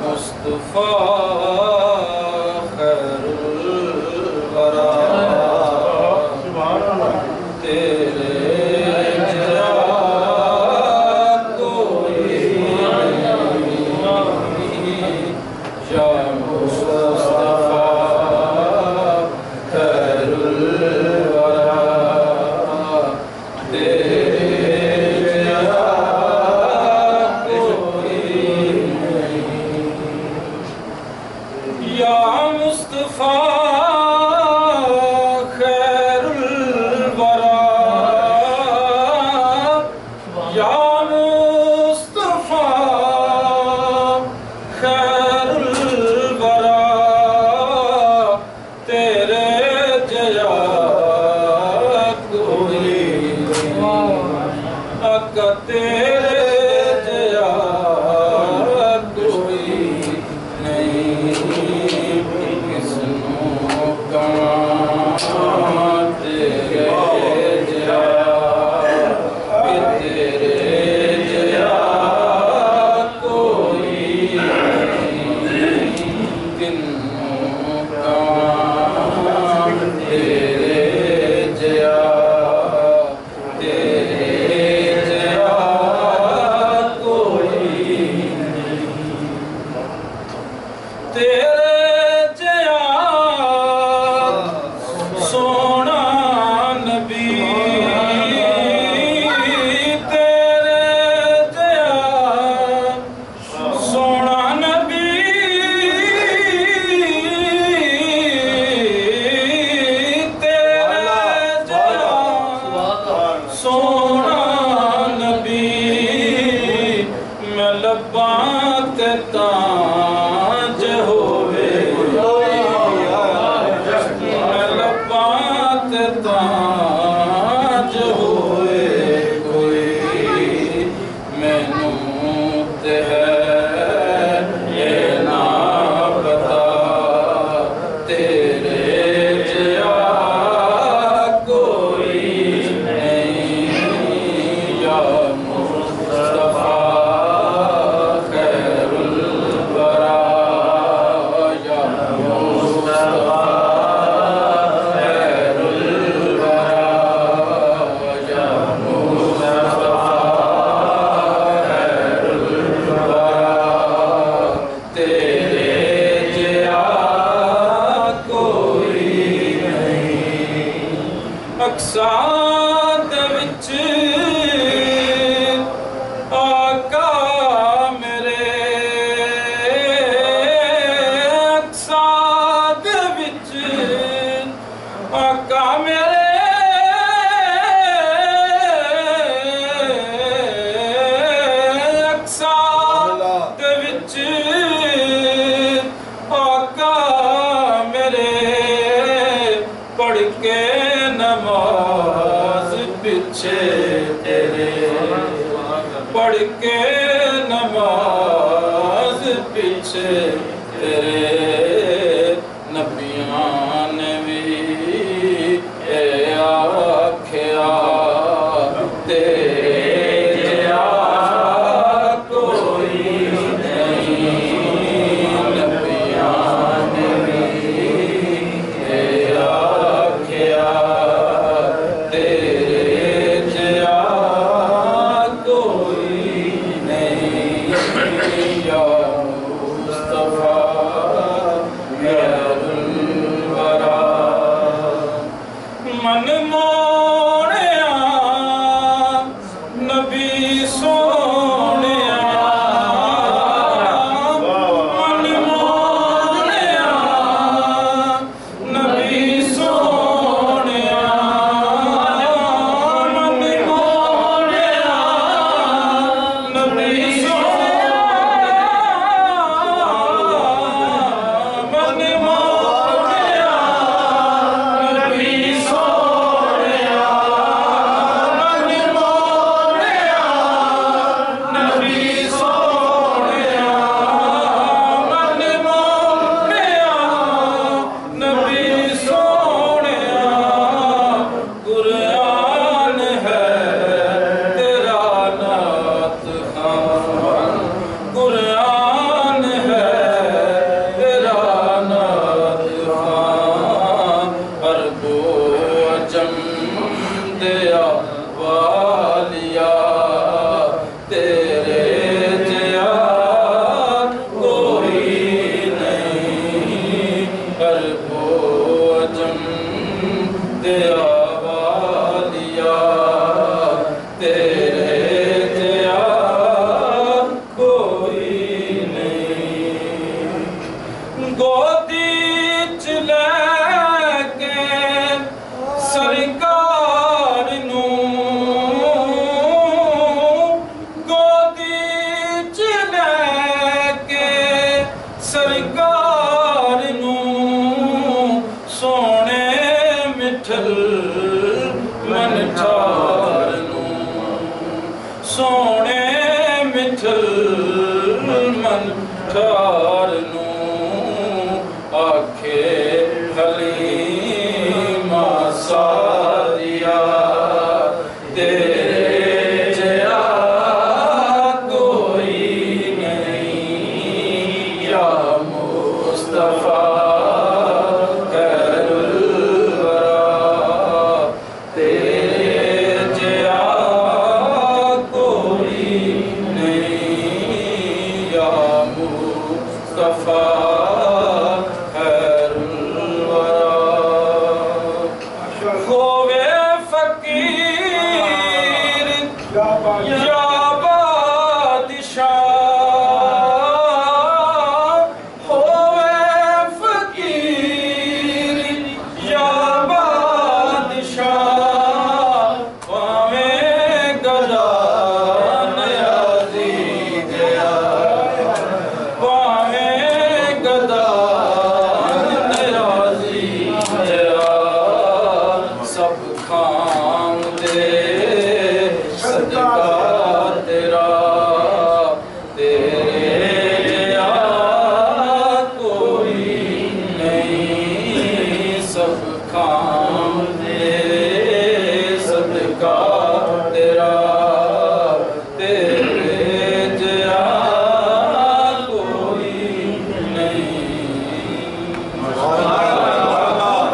मुस्तफा खैरुल वरा तेरे जैसा कोई नहीं या मुस्तफा खैरुल वरा या मुस्तफा खैरुल वरा या मुस्तफा खैरुल वरा तेरे जया कोई आका तेरे जया कोई नहीं ताज होवे लबात ताज होवे कोई मैनू ते है ये ना पता तेरे जया कोई नहीं या मुस्तफा अक्साद विच आका मेरे अक्साद विच आका मेरे अक्साद विच आका मेरे पढ़ के नमाज पीछे तेरे पढ़ के नमाज पीछे तेरे नबियां ने भी आख्या तेरे जया कोई नहीं नबियां ने भी आख्या मुस्तफा चारनू आखे हलीमा सादिया तेरे जया कोई नहीं या मुस्तफा Mustafa